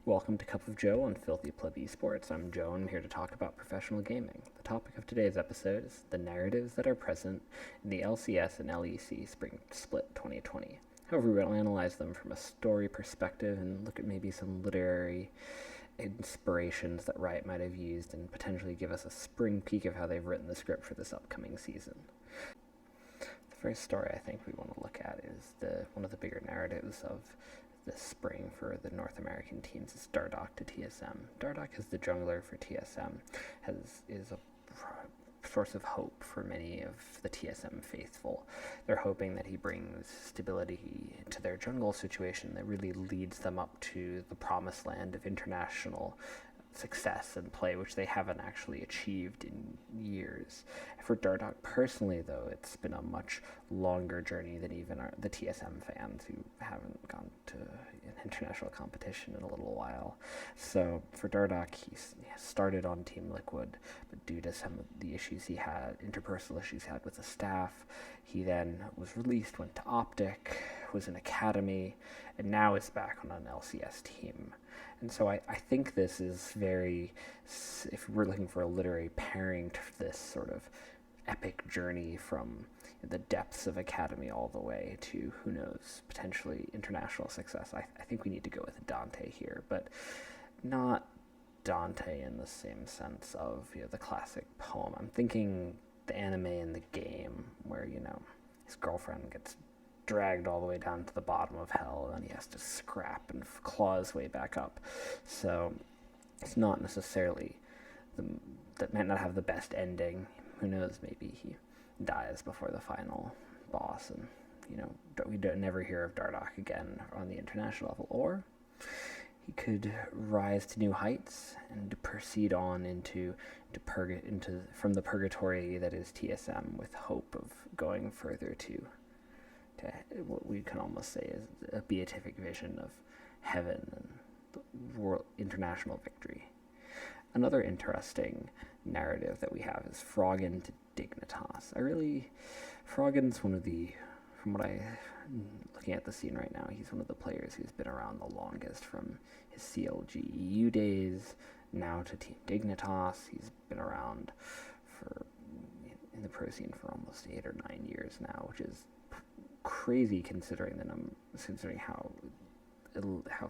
Welcome to Cup of Joe on Filthy Pleb Esports. I'm Joe and I'm here to talk about professional gaming. The topic of today's episode is the narratives that are present in the LCS and LEC Spring Split 2020. However, we'll analyze them from a story perspective and look at maybe some literary inspirations that Riot might have used and potentially give us a spring peek of how they've written the script for this upcoming season. The first story I think we want to look at is one of the bigger narratives of this spring for the North American teams is Dardoch to TSM. Dardoch is the jungler for TSM, is a source of hope for many of the TSM faithful. They're hoping that he brings stability to their jungle situation that really leads them up to the promised land of international success and play, which they haven't actually achieved in years. For Dardoch personally, though, it's been a much longer journey than even the TSM fans who haven't gone to an international competition in a little while. So for Dardoch, he started on Team Liquid, but due to some of the issues he had, interpersonal issues he had with the staff, he then was released, went to Optic, was in Academy, and now is back on an LCS team. And so I think this is very, if we're looking for a literary pairing to this sort of epic journey from the depths of Academy all the way to, who knows, potentially international success, I think we need to go with Dante here, but not Dante in the same sense of the classic poem. I'm thinking the anime and the game where, his girlfriend gets dragged all the way down to the bottom of hell and he has to scrap and claw his way back up. So it's not necessarily that might not have the best ending. Who knows, maybe he dies before the final boss and we don't never hear of Dardoch again on the international level, or he could rise to new heights and proceed on into from the purgatory that is TSM with hope of going further to what we can almost say is a beatific vision of heaven and world international victory. Another interesting narrative that we have is Froggen to Dignitas. Froggen's looking at the scene right now, he's one of the players who's been around the longest from his CLG EU days now to Team Dignitas. He's been around in the pro scene for almost 8 or 9 years now, which is crazy considering how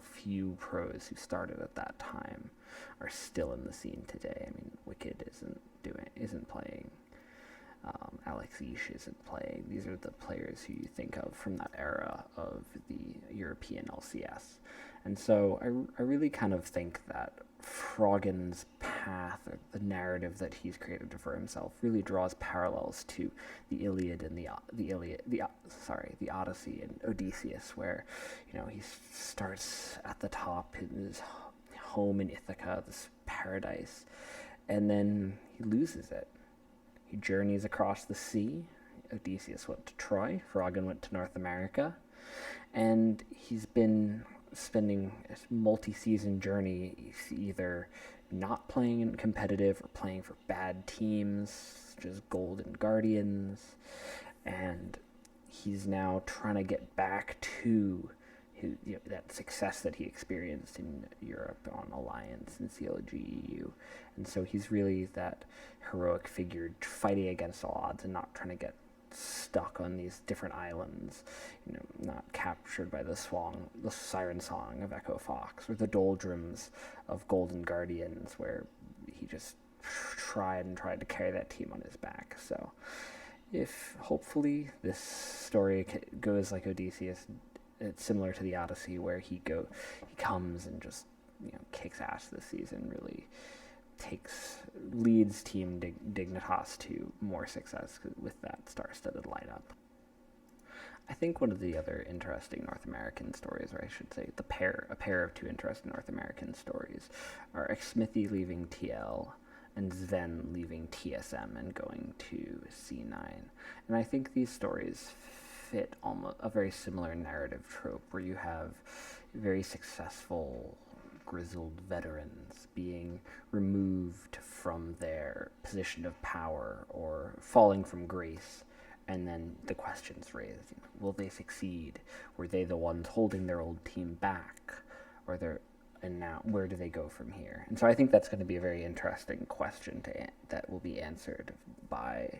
few pros who started at that time are still in the scene today. I mean, Wicked isn't playing. Alex Ish isn't playing. These are the players who you think of from that era of the European LCS. And so I really kind of think that Froggen's path, or the narrative that he's created for himself, really draws parallels to the Iliad and the Odyssey and Odysseus, where he starts at the top in his home in Ithaca, this paradise, and then he loses it. He journeys across the sea. Odysseus went to Troy, Froggen went to North America, and he's been spending a multi-season journey. He's either not playing in competitive or playing for bad teams, such as Golden Guardians, and he's now trying to get back to that success that he experienced in Europe on Alliance and CLG EU. And so he's really that heroic figure fighting against all odds and not trying to get stuck on these different islands, not captured by the siren song of Echo Fox or the doldrums of Golden Guardians, where he just tried to carry that team on his back. So if hopefully this story goes like Odysseus, it's similar to the Odyssey, where he comes and just kicks ass this season, really leads Team Dignitas to more success with that star-studded lineup. I think one of the other interesting North American stories, or I should say a pair of two interesting North American stories, are Smithy leaving TL and Sven leaving TSM and going to C9. And I think these stories fit almost a very similar narrative trope, where you have very successful grizzled veterans being removed from their position of power or falling from grace, and then the questions raised, will they succeed? Were they the ones holding their old team back? Or and now where do they go from here? And so I think that's going to be a very interesting question that will be answered by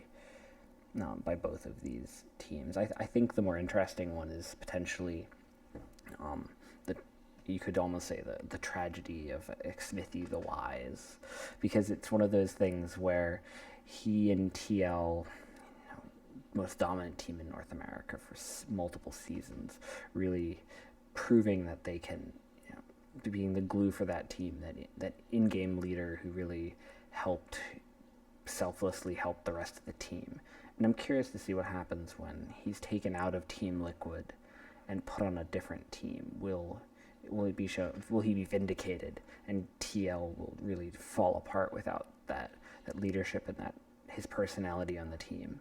both of these teams. I think the more interesting one is potentially the you could almost say the tragedy of Smithy the Wise, because it's one of those things where he and TL, most dominant team in North America for multiple seasons, really proving that they can, being the glue for that team, that in-game leader who really selflessly helped the rest of the team. And I'm curious to see what happens when he's taken out of Team Liquid and put on a different team. Will he be vindicated, and TL will really fall apart without that leadership and that his personality on the team?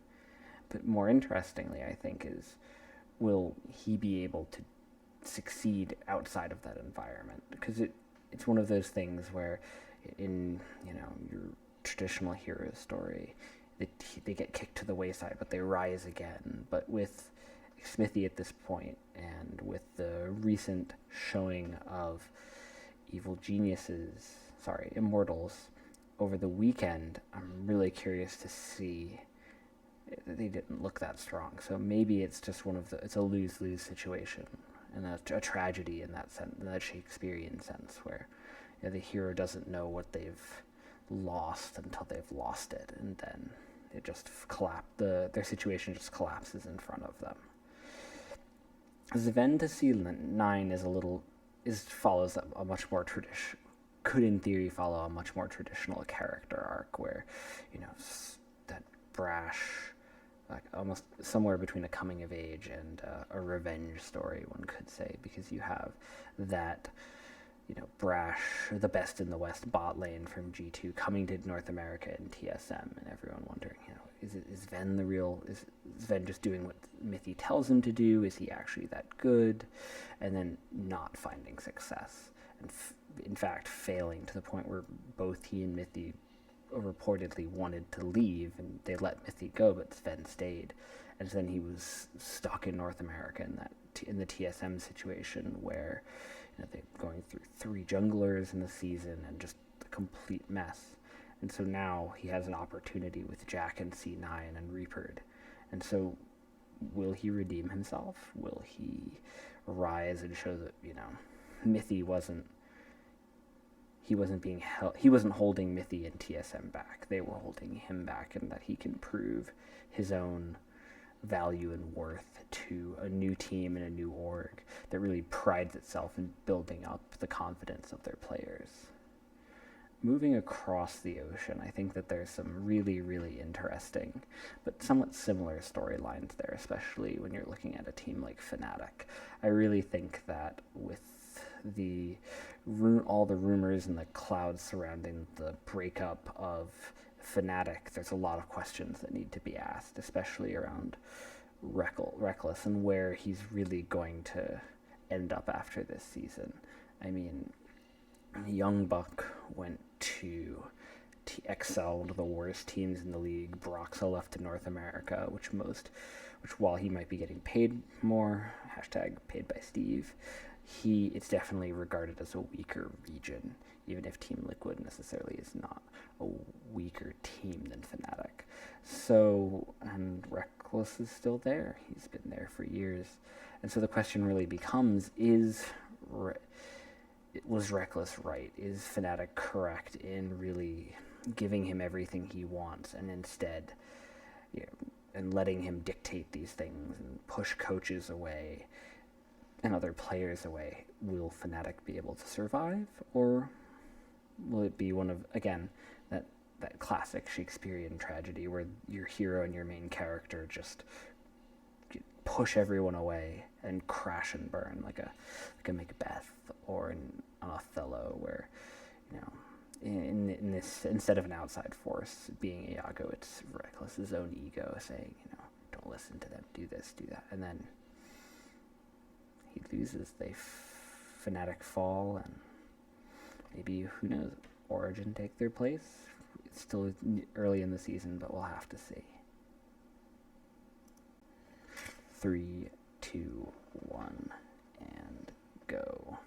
But more interestingly, I think, is will he be able to succeed outside of that environment? Because it's one of those things where in your traditional hero story, they get kicked to the wayside, but they rise again. But with Smithy at this point, and with the recent showing of Immortals over the weekend, I'm really curious to see. They didn't look that strong, so maybe it's just it's a lose-lose situation, and a tragedy in that sense, in that Shakespearean sense, where the hero doesn't know what they've lost until they've lost it, and then it just their situation just collapses in front of them. Sven to C9 follows a much more could in theory follow a much more traditional character arc, where that brash, like almost somewhere between a coming of age and a revenge story, one could say, because you have that brash, the best in the West bot lane from G2 coming to North America and TSM, and everyone wondering, is Sven just doing what Mithy tells him to do? Is he actually that good? And then not finding success, and in fact failing to the point where both he and Mithy reportedly wanted to leave, and they let Mithy go, but Sven stayed, and then he was stuck in North America in the TSM situation where they're going through 3 junglers in the season and just a complete mess. And so now he has an opportunity with Jack and C9 and Reapered. And so will he redeem himself? Will he rise and show that, Mithy wasn't being held, he wasn't holding Mithy and TSM back. They were holding him back, and that he can prove his own value and worth to a new team and a new org that really prides itself in building up the confidence of their players. Moving across the ocean, I think that there's some really, really interesting but somewhat similar storylines there, especially when you're looking at a team like Fnatic. I really think that with all the rumors and the clouds surrounding the breakup of Fnatic, there's a lot of questions that need to be asked, especially around Reckless and where he's really going to end up after this season. I mean, Young Buck went to excelled the worst teams in the league. Broxa left to North America, which while he might be getting paid more, #paid by Steve, it's definitely regarded as a weaker region, even if Team Liquid necessarily is not a weaker team than Fnatic. So, and Reckless is still there. He's been there for years. And so the question really becomes, was Reckless right? Is Fnatic correct in really giving him everything he wants, and instead, and letting him dictate these things and push coaches away and other players away? Will Fnatic be able to survive, or will it be one of, again, that classic Shakespearean tragedy where your hero and your main character just push everyone away and crash and burn like a Macbeth or an Othello, where in this, instead of an outside force being Iago, it's Reckless's own ego saying, don't listen to them, do this, do that, and then he loses. Fnatic fall, and maybe, who knows, Origin take their place. It's still early in the season, but we'll have to see. 3, 2, 1, and go.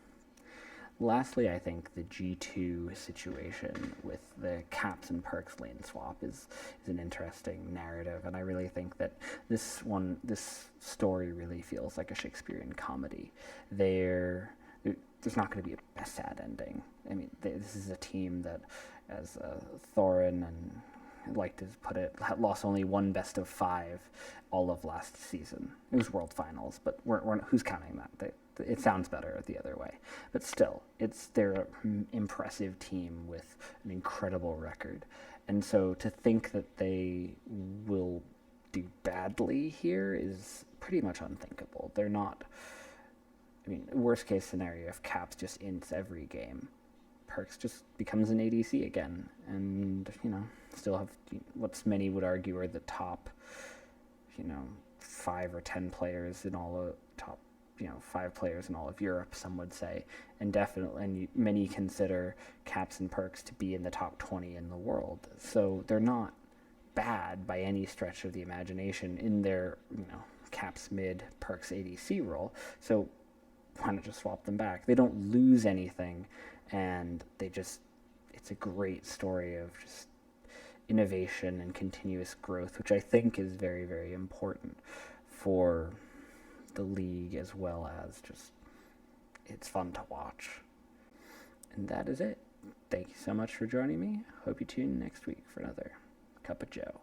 lastly, I think the G2 situation with the Caps and Perks lane swap is an interesting narrative, and I really think that this story really feels like a Shakespearean comedy. There's not going to be a sad ending. I mean, this is a team that, as Thorin and like to put it, lost only one best of 5 all of last season. It was World Finals, but who's counting that? It sounds better the other way. But still, they're an impressive team with an incredible record. And so to think that they will do badly here is pretty much unthinkable. They're not... I mean, worst case scenario, if Caps just ints every game, Perks just becomes an ADC again, and, still have what many would argue are the top, 5 or 10 players in all of top, 5 players in all of Europe, some would say, and definitely, and many consider Caps and Perks to be in the top 20 in the world. So they're not bad by any stretch of the imagination in their, Caps mid, Perks ADC role. So why not just swap them back? They don't lose anything, and it's a great story of just innovation and continuous growth, which I think is very, very important for the league, as well as just it's fun to watch. And that is it. Thank you so much for joining me. Hope you tune in next week for another Cup of Joe.